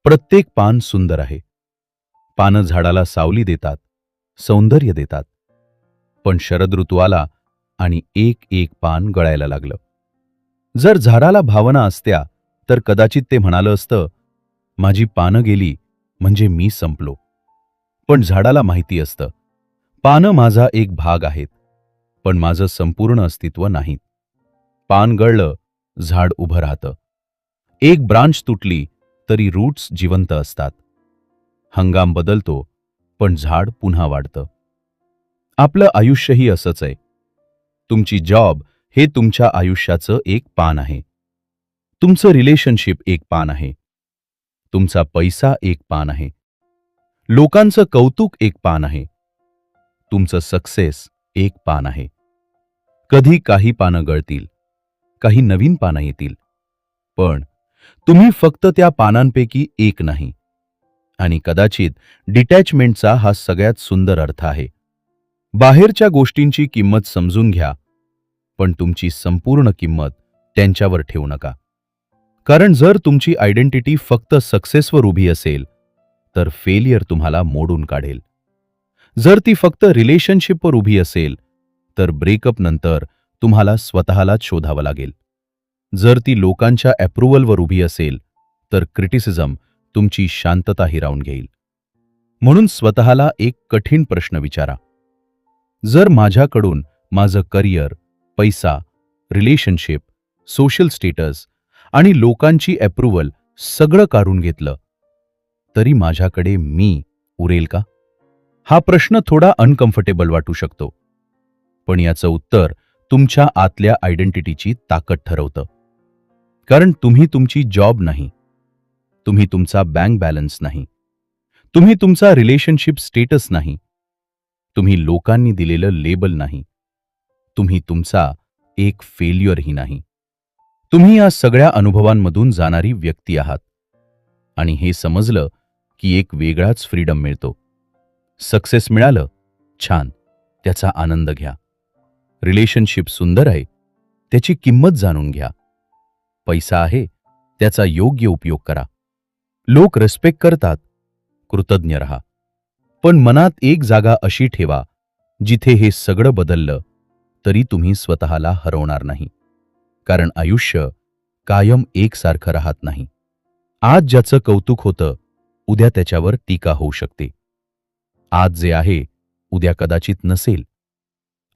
प्रत्येक पान सुंदर आहे. पानं झाडाला सावली देतात, सौंदर्य देतात. पण शरद ऋतू आला आणि एक एक पान गळायला लागलं. जर झाडाला भावना असत्या तर कदाचित ते म्हणालं असतं, माझी पानं गेली म्हणजे मी संपलो. पण झाडाला माहिती असतं, पानं माझा एक भाग आहेत, पण माझं संपूर्ण अस्तित्व नाही. पान गळलं, झाड उभं राहतं. एक ब्रांच तुटली तरी रूट्स जिवंत असतात. हंगाम बदलतो, पण झाड पुन्हा वाढतं. आपलं आयुष्यही असंच आहे. तुमची जॉब हे तुमच्या आयुष्याचं एक पान आहे. तुमचं रिलेशनशिप एक पान आहे. तुमचा पैसा एक पान आहे. लोकांचं कौतुक एक पान आहे. तुमचं सक्सेस एक पान आहे. कधी काही पानं गळतील, काही नवीन पानं येतील. पण तुम्ही फक्त त्या पानांपैकी एक नाही. आणि कदाचित डिटॅचमेंटचा हा सगळ्यात सुंदर अर्थ आहे. बाहेरच्या गोष्टींची किंमत समजून घ्या, पण तुमची संपूर्ण किंमत त्यांच्यावर ठेवू नका. कारण जर तुमची आयडेंटिटी फक्त सक्सेसवर उभी असेल तर फेलियर तुम्हाला मोडून काढेल. जर ती फक्त रिलेशनशिपवर उभी असेल तर ब्रेकअप नंतर तुम्हाला स्वतःलाच शोधावं लागेल. जर ती लोकांच्या अप्रूव्हलवर उभी असेल तर क्रिटिसिझम तुमची शांतता हिरावून घेईल. म्हणून स्वतःला एक कठीण प्रश्न विचारा. जर माझ्याकडून माझं करिअर, पैसा, रिलेशनशिप, सोशल स्टेटस आणि लोकांची अप्रूव्हल सगळं काढून घेतलं तरी माझ्याकडे मी उरेल का? हा प्रश्न थोडा अनकम्फर्टेबल वाटू शकतो, पण याचं उत्तर तुमच्या आतल्या आयडेंटिटीची ताकद ठरवतं. कारण तुम्ही तुमची जॉब नाही, तुम्ही तुमचा बँक बॅलन्स नाही, तुम्ही तुमचा रिलेशनशिप स्टेटस नाही, तुम्ही लोकांनी दिलेलं लेबल नाही, तुम्ही तुमचा एक फेल्युअरही नाही. तुम्ही या सगळ्या अनुभवांमधून जाणारी व्यक्ती आहात. आणि हे समजलं की एक वेगळाच फ्रीडम मिळतो. सक्सेस मिळालं, छान, त्याचा आनंद घ्या. रिलेशनशिप सुंदर आहे, त्याची किंमत जाणून घ्या. पैसा आहे, त्याचा योग्य उपयोग करा. लोक रिस्पेक्ट करतात, कृतज्ञ रहा. पण मनात एक जागा अशी ठेवा जिथे हे सगळं बदललं तरी तुम्ही स्वतःला हरवणार नाही. कारण आयुष्य कायम एकसारखं राहत नाही. आज ज्याचं कौतुक होतं उद्या त्याच्यावर टीका होऊ शकते. आज जे आहे उद्या कदाचित नसेल.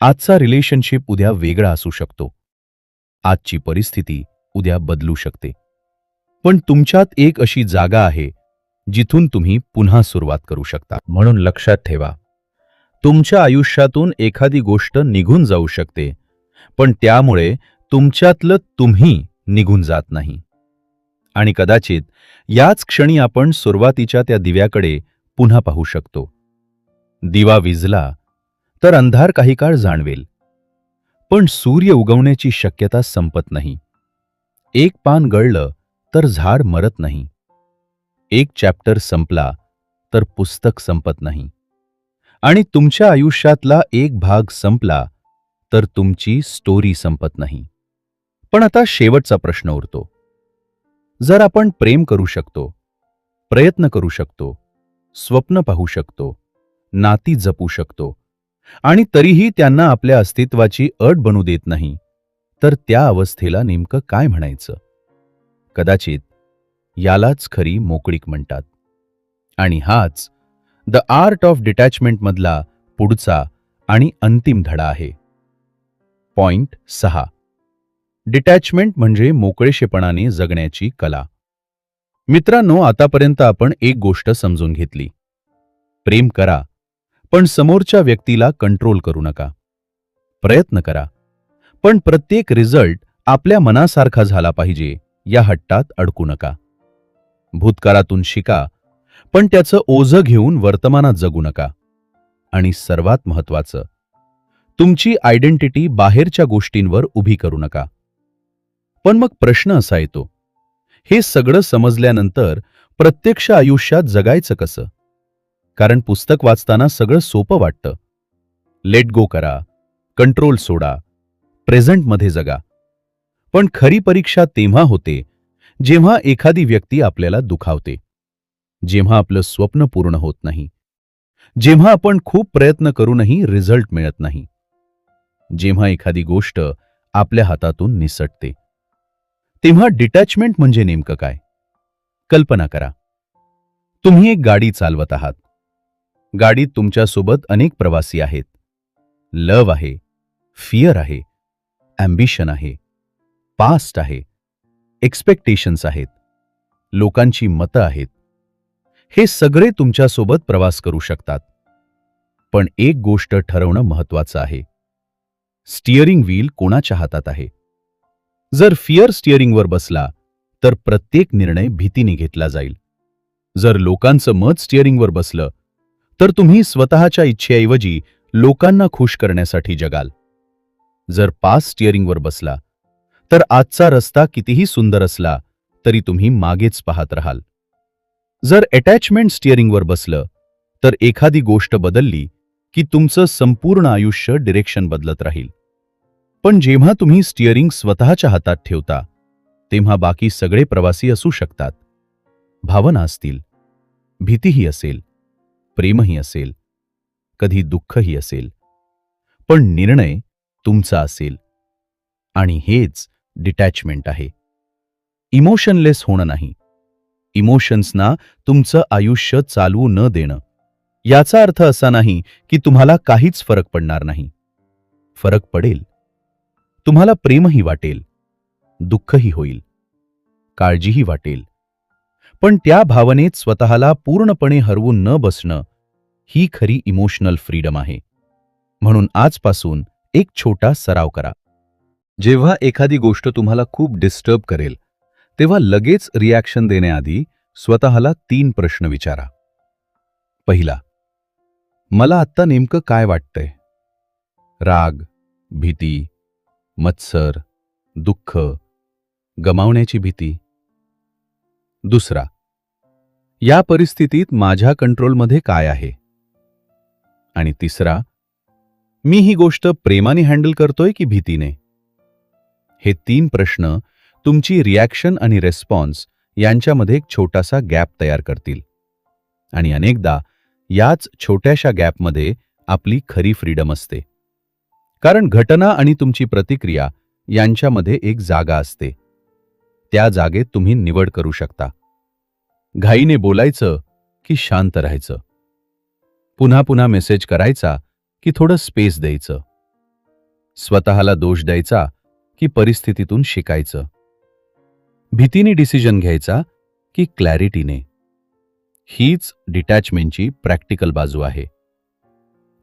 आजचा रिलेशनशिप उद्या वेगळा असू शकतो. आजची परिस्थिती उद्या बदलू शकते. पण तुमच्यात एक अशी जागा आहे जिथून तुम्ही पुन्हा सुरुवात करू शकता. म्हणून लक्षात ठेवा, तुमच्या आयुष्यातून एखादी गोष्ट निघून जाऊ शकते, पण त्यामुळे तुमच्यातलं तुम्ही निघून जात नाही. आणि कदाचित याच क्षणी आपण सुरुवातीच्या त्या दिव्याकडे पुन्हा पाहू शकतो. दिवा विझला तर अंधार काही काळ जाणवेल, पण सूर्य उगवण्याची शक्यता संपत नाही. एक पान गळलं तर झाड मरत नाही. एक चॅप्टर संपला तर पुस्तक संपत नाही. आणि तुमच्या आयुष्यातला एक भाग संपला तर तुमची स्टोरी संपत नाही. पण आता शेवटचा प्रश्न उरतो. जर आपण प्रेम करू शकतो, प्रयत्न करू शकतो, स्वप्न पाहू शकतो, नाती जपू शकतो आणि तरीही त्यांना आपल्या अस्तित्वाची अट बनू देत नाही, तर त्या अवस्थेला नेमकं काय म्हणायचं? कदाचित यालाच खरी मोकळीक म्हणतात. आणि हाच द आर्ट ऑफ डिटॅचमेंट मधला पुढचा आणि अंतिम धडा आहे. पॉइंट 6. डिटॅचमेंट म्हणजे मोकळेशेपणाने जगण्याची कला. मित्रांनो, आतापर्यंत आपण एक गोष्ट समजून घेतली. प्रेम करा, पण समोरच्या व्यक्तीला कंट्रोल करू नका. प्रयत्न करा, पण प्रत्येक रिझल्ट आपल्या मनासारखा झाला पाहिजे या हट्टात अडकू नका. भूतकाळातून शिका, पण त्याचं ओझं घेऊन वर्तमानात जगू नका. आणि सर्वात महत्वाचं, तुमची आयडेंटिटी बाहेरच्या गोष्टींवर उभी करू नका. पण मग प्रश्न असा येतो, हे सगळं समजल्यानंतर प्रत्यक्ष आयुष्यात जगायचं कसं? कारण पुस्तक वाचताना सगळं सोपं वाटतं. लेट गो करा, कंट्रोल सोडा, प्रेझेंटमध्ये जगा. पण खरी परीक्षा तेव्हा होते जेव्हा एखादी व्यक्ती आपल्याला दुखावते, जेव्हा आपलं स्वप्न पूर्ण होत नाही, जेव्हा आपण खूप प्रयत्न करूनही रिझल्ट मिळत नाही, जेव्हा एखादी गोष्ट आपल्या हातातून निसटते. तेव्हा डिटॅचमेंट म्हणजे नेमकं काय? कल्पना करा, तुम्ही एक गाडी चालवत आहात. गाडीत तुमच्यासोबत अनेक प्रवासी आहेत. लव आहे, फिअर आहे, ॲम्बिशन आहे, पास्ट आहे, एक्सपेक्टेशन्स आहेत, लोकांची मतं आहेत. हे सगळे तुमच्यासोबत प्रवास करू शकतात. पण एक गोष्ट ठरवणं महत्वाचं आहे. स्टिअरिंग व्हील कोणाच्या हातात आहे? जर फिअर स्टिअरिंगवर बसला तर प्रत्येक निर्णय भीतीने घेतला जाईल. जर लोकांचं मत स्टिअरिंगवर बसलं तर तुम्ही स्वतःच्या इच्छेऐवजी लोकांना खुश करण्यासाठी जगाल. जर पास स्टिअरिंगवर बसला तर आजचा रस्ता कितीही सुंदर असला तरी तुम्ही मागेच पाहत राहाल. जर अटॅचमेंट स्टिअरिंगवर बसलं तर एखादी गोष्ट बदलली की तुमचं संपूर्ण आयुष्य डिरेक्शन बदलत राहील. पण जेव्हा तुम्ही स्टिअरिंग स्वतःच्या हातात ठेवता तेव्हा बाकी सगळे प्रवासी असू शकतात. भावना असतील, भीतीही असेल, प्रेमही असेल, कधी दुःखही असेल, पण निर्णय तुमचा असेल. आणि हेच डिटॅचमेंट आहे. इमोशनलेस होणं नाही, इमोशन्सना तुमचं आयुष्य चालवू न देणं. याचा अर्थ असा नाही की तुम्हाला काहीच फरक पडणार नाही. फरक पडेल. तुम्हाला प्रेमही वाटेल, दुःखही होईल, काळजीही वाटेल. पण त्या भावनेत स्वतःला पूर्णपणे हरवून न बसणं ही खरी इमोशनल फ्रीडम आहे. म्हणून आजपासून एक छोटा सराव करा. जेव्हा एखादी गोष्ट तुम्हाला खूप डिस्टर्ब करेल तेव्हा लगेच रिॲक्शन देण्याआधी स्वतःला 3 प्रश्न विचारा. पहिला, मला आत्ता नेमकं काय वाटतंय? राग, भीती, मत्सर, दुःख, गमावण्याची भीती? दुसरा, या परिस्थितीत माझ्या कंट्रोलमध्ये काय आहे? आणि तिसरा, मी ही गोष्ट प्रेमाने हँडल करतोय की भीतीने? हे 3 प्रश्न तुमची रिॲक्शन आणि रेस्पॉन्स यांच्यामध्ये एक छोटासा गॅप तयार करतील. आणि अनेकदा याच छोट्याशा गॅपमध्ये आपली खरी फ्रीडम असते. कारण घटना आणि तुमची प्रतिक्रिया यांच्यामध्ये एक जागा असते. त्या जागेत तुम्ही निवड करू शकता. घाईने बोलायचं की शांत राहायचं, पुन्हा पुन्हा मेसेज करायचा की थोडं स्पेस द्यायचं, स्वतःला दोष द्यायचा की परिस्थितीतून शिकायचं, भीतीने डिसिजन घ्यायचा की क्लॅरिटीने. हीच डिटॅचमेंटची प्रॅक्टिकल बाजू आहे.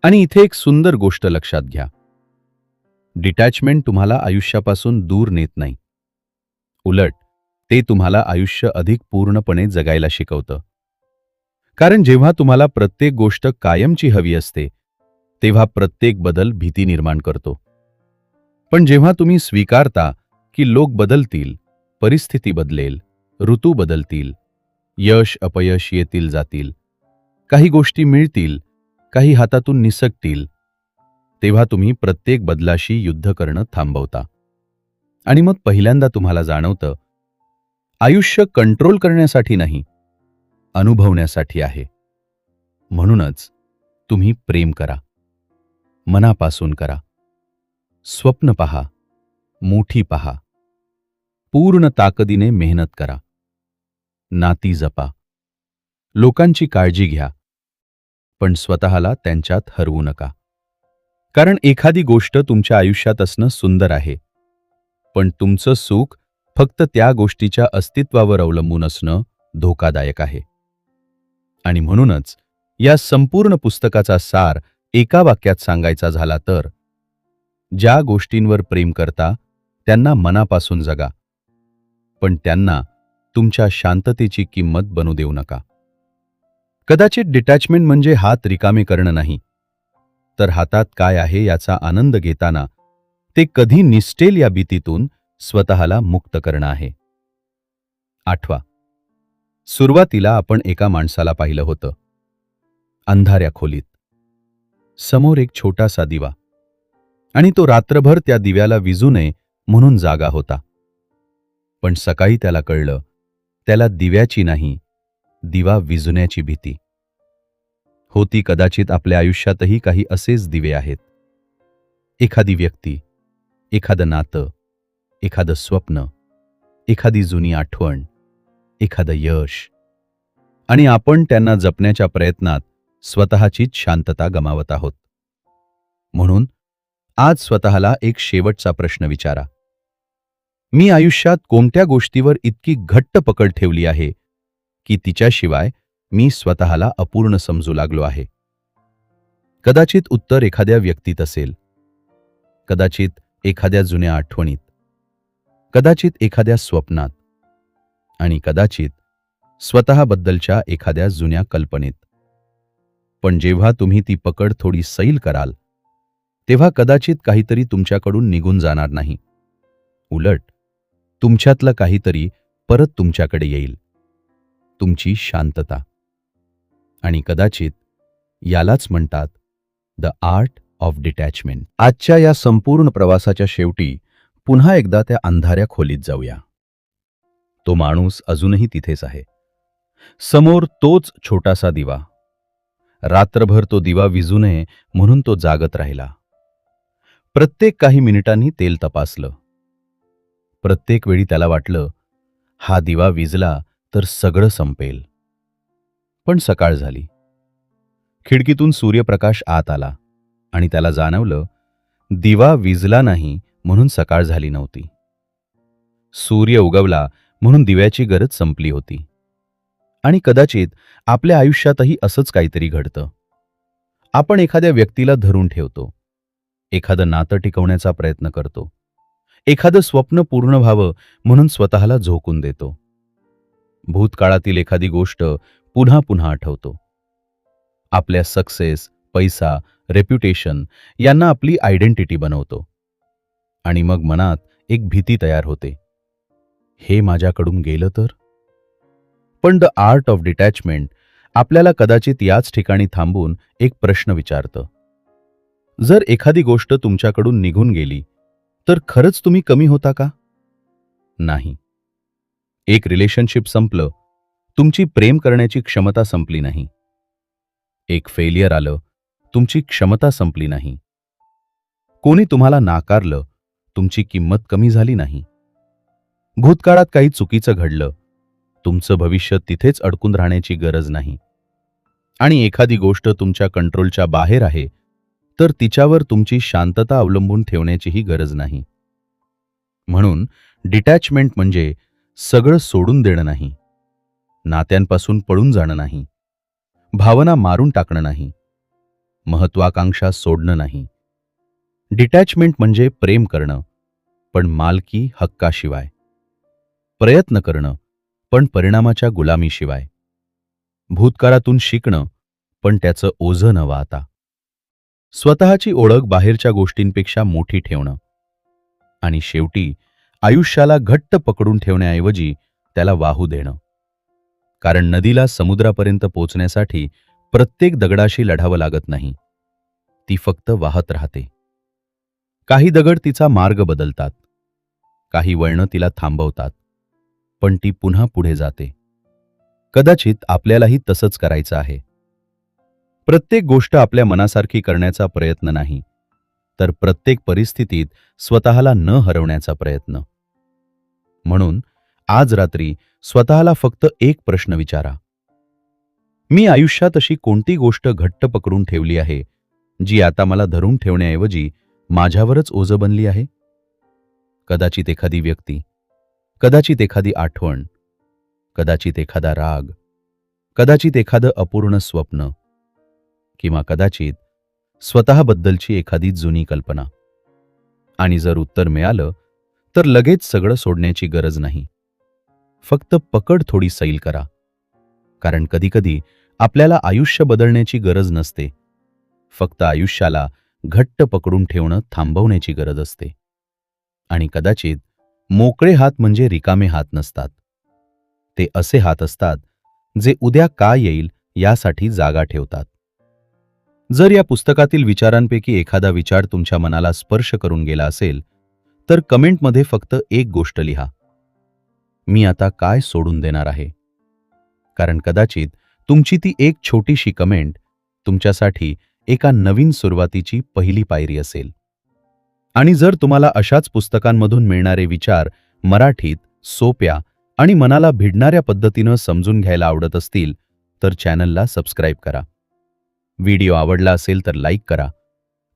आणि इथे एक सुंदर गोष्ट लक्षात घ्या. डिटॅचमेंट तुम्हाला आयुष्यापासून दूर नेत नाही. उलट ते तुम्हाला आयुष्य अधिक पूर्णपणे जगायला शिकवतं. कारण जेव्हा तुम्हाला प्रत्येक गोष्ट कायमची हवी असते, तेव्हा प्रत्येक बदल भीती निर्माण करतो. पण जेव्हा तुम्ही स्वीकारता की लोक बदलतील, परिस्थिती बदलेल, ऋतू बदलतील, यश अपयश येतील जातील, काही गोष्टी मिळतील, काही हातातून निसटतील, तेव्हा तुम्ही प्रत्येक बदलाशी युद्ध करणं थांबवता. आणि मग पहिल्यांदा तुम्हाला जाणवतं, आयुष्य कंट्रोल करण्यासाठी नाही, अनुभवण्यासाठी आहे. म्हणूनच तुम्ही प्रेम करा, मनापासून करा, स्वप्न पहा, मोठी पहा, पूर्ण ताकदीने मेहनत करा, नाती जपा, लोकांची काळजी घ्या, पण स्वतःला त्यांच्यात हरवू नका. कारण एखादी गोष्ट तुमच्या आयुष्यात असणं सुंदर आहे, पण तुमचं सुख फक्त त्या गोष्टीच्या अस्तित्वावर अवलंबून असणं धोकादायक आहे. आणि म्हणूनच या संपूर्ण पुस्तकाचा सार एका वाक्यात सांगायचा झाला तर, ज्या गोष्टींवर प्रेम करता त्यांना मनापासून जगा, पण त्यांना तुमच्या शांततेची किंमत बनू देऊ नका. कदाचित डिटॅचमेंट म्हणजे हात रिकामे करणं नाही, तर हातात काय आहे याचा आनंद घेताना ते कधी निसटेल या भीतीतून स्वतःला मुक्त करणं आहे. आठवा, सुरुवातीला आपण एका माणसाला पाहिलं होतं, अंधाऱ्या खोलीत. समोर एक छोटासा दिवा, आणि तो रात्रभर त्या दिव्याला विझू नये म्हणून जागा होता. पण सकाळी त्याला कळलं, त्याला दिव्याची नाही, दिवा विझण्याची भीती होती. कदाचित आपल्या आयुष्यातही काही असेच दिवे आहेत. एखादी व्यक्ती, एखादं नातं, एखादं स्वप्न, एखादी जुनी आठवण, एखादं यश, आणि आपण त्यांना जपण्याच्या प्रयत्नात स्वतःचीच शांतता गमावत आहोत. म्हणून आज स्वतःला एक शेवटचा प्रश्न विचारा. मी आयुष्यात कोणत्या गोष्टीवर इतकी घट्ट पकड ठेवली आहे की तिच्याशिवाय मी स्वतःला अपूर्ण समजू लागलो आहे? कदाचित उत्तर एखाद्या व्यक्तीत असेल, कदाचित एखाद्या जुन्या आठवणीत, कदाचित एखाद्या स्वप्नात, आणि कदाचित स्वतःबद्दलच्या एखाद्या जुन्या कल्पनेत. पण जेव्हा तुम्ही ती पकड थोडी सैल कराल, तेव्हा कदाचित काहीतरी तुमच्याकडून निघून जाणार नाही. उलट तुमच्यातलं काहीतरी परत तुमच्याकडे येईल, तुमची शांतता. आणि कदाचित यालाच म्हणतात द आर्ट ऑफ डिटॅचमेंट. आजच्या या संपूर्ण प्रवासाच्या शेवटी पुन्हा एकदा त्या अंधाऱ्या खोलीत जाऊया. तो माणूस अजूनही तिथेच आहे. समोर तोच छोटासा दिवा. रात्रभर तो दिवा विझू नये म्हणून तो जागत राहिला. प्रत्येक काही मिनिटांनी तेल तपासलं. प्रत्येक वेळी त्याला वाटलं, हा दिवा विझला तर सगळं संपेल. पण सकाळ झाली. खिडकीतून सूर्यप्रकाश आत आला आणि त्याला जाणवलं, दिवा विझला नाही म्हणून सकाळ झाली नव्हती. सूर्य उगवला म्हणून दिव्याची गरज संपली होती. आणि कदाचित आपल्या आयुष्यातही असंच काहीतरी घडतं. आपण एखाद्या व्यक्तीला धरून ठेवतो, एखादं नातं टिकवण्याचा प्रयत्न करतो, एखादं स्वप्न पूर्ण व्हावं म्हणून स्वतःला झोकून देतो. भूतकाळातील एखादी गोष्ट पुन्हा पुन्हा आठवतो. आपल्या सक्सेस, पैसा, रेप्युटेशन यांना आपली आयडेंटिटी बनवतो. आणि मग मनात एक भीती तयार होते, हे माझ्याकडून गेलं तर? पण द आर्ट ऑफ डिटॅचमेंट आपल्याला कदाचित याच ठिकाणी थांबून एक प्रश्न विचारतं. जर एखादी गोष्ट तुमच्याकडून निघून गेली तर खरंच तुम्ही कमी होता का? नाही. एक रिलेशनशिप संपलं, तुमची प्रेम करण्याची क्षमता संपली नाही. एक फेलियर आलं, तुमची क्षमता संपली नाही. कोणी तुम्हाला नाकारलं, तुमची किंमत कमी झाली नाही. भूतकाळात काही चुकीचं घडलं, तुमचं भविष्य तिथेच अडकून राहण्याची गरज नाही. आणि एखादी गोष्ट तुमच्या कंट्रोलच्या बाहेर आहे, तर तिच्यावर तुमची शांतता अवलंबून ठेवण्याचीही गरज नाही. म्हणून डिटॅचमेंट म्हणजे सगळं सोडून देणं नाही, नात्यांपासून पळून जाणं नाही, भावना मारून टाकणं नाही, महत्वाकांक्षा सोडणं नाही. डिटॅचमेंट म्हणजे प्रेम करणं, पण मालकी हक्काशिवाय. प्रयत्न करणं, पण परिणामाच्या गुलामीशिवाय. भूतकाळातून शिकणं, पण त्याचं ओझं न वाहता. स्वतःची ओळख बाहेरच्या गोष्टींपेक्षा मोठी ठेवणं. आणि शेवटी आयुष्याला घट्ट पकडून ठेवण्याऐवजी त्याला वाहू देणं. कारण नदीला समुद्रापर्यंत पोचण्यासाठी प्रत्येक दगडाशी लढावं लागत नाही. ती फक्त वाहत राहते. काही दगड तिचा मार्ग बदलतात, काही वळणं तिला थांबवतात, पण ती पुन्हा पुढे जाते. कदाचित आपल्यालाही तसंच करायचं आहे. प्रत्येक गोष्ट आपल्या मनासारखी करण्याचा प्रयत्न नाही, तर प्रत्येक परिस्थितीत स्वतःला न हरवण्याचा प्रयत्न. म्हणून आज रात्री स्वतःला फक्त एक प्रश्न विचारा. मी आयुष्यात अशी कोणती गोष्ट घट्ट पकडून ठेवली आहे, जी आता मला धरून ठेवण्याऐवजी माझ्यावरच ओझं बनली आहे? कदाचित एखादी व्यक्ती, कदाचित एखादी आठवण, कदाचित एखादा राग, कदाचित एखादं अपूर्ण स्वप्न, किंवा कदाचित स्वतःबद्दलची एखादी जुनी कल्पना. आणि जर उत्तर मिळालं, तर लगेच सगळं सोडण्याची गरज नाही. फक्त पकड थोडी सैल करा. कारण कधीकधी आपल्याला आयुष्य बदलण्याची गरज नसते, फक्त आयुष्याला घट्ट पकडून ठेवणं थांबवण्याची गरज असते. आणि कदाचित मोकळे हात म्हणजे रिकामे हात नसतात. ते असे हात असतात जे उद्या काय येईल यासाठी जागा ठेवतात. जर या पुस्तकातील विचारांपैकी एखादा विचार तुमच्या मनाला स्पर्श करून गेला असेल, तर कमेंटमध्ये फक्त एक गोष्ट लिहा, मी आता काय सोडून देणार आहे. कारण कदाचित तुमची ती एक छोटीशी कमेंट तुमच्यासाठी एका नवीन सुरुवातीची पहिली पायरी असेल. आणि जर तुम्हाला अशाच पुस्तकांमधून मिळणारे विचार मराठीत, सोप्या आणि मनाला भिडणाऱ्या पद्धतीनं समजून घ्यायला आवडत असतील, तर चॅनलला सबस्क्राईब करा. व्हिडिओ आवडला असेल तर लाईक करा.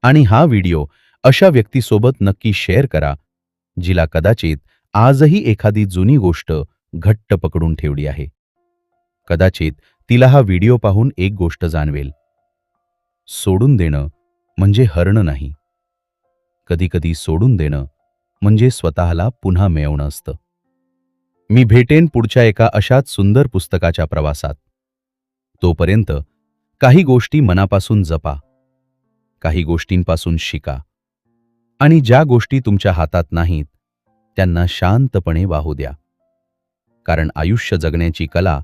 आणि हा व्हिडिओ अशा व्यक्तीसोबत नक्की शेअर करा, जिला कदाचित आजही एखादी जुनी गोष्ट घट्ट पकडून ठेवली आहे. कदाचित तिला हा व्हिडिओ पाहून एक गोष्ट जाणवेल. सोडून देणं म्हणजे हरणं नाही. कधीकधी सोडून देणं म्हणजे स्वतःला पुन्हा मिळवणं असतं. मी भेटेन पुढच्या एका अशाच सुंदर पुस्तकाच्या प्रवासात. तोपर्यंत काही गोष्टी मनापासून जपा, काही गोष्टींपासून शिका, आणि ज्या गोष्टी तुमच्या हातात नाहीत त्यांना शांतपणे वाहू द्या. कारण आयुष्य जगण्याची कला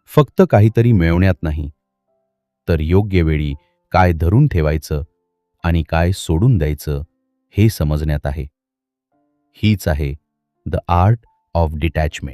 फक्त काहीतरी मिळवण्यात नाही, तर योग्य वेळी काय धरून ठेवायचं आणि काय सोडून द्यायचं हे समजण्यात आहे. हीच आहे द आर्ट ऑफ डिटॅचमेंट.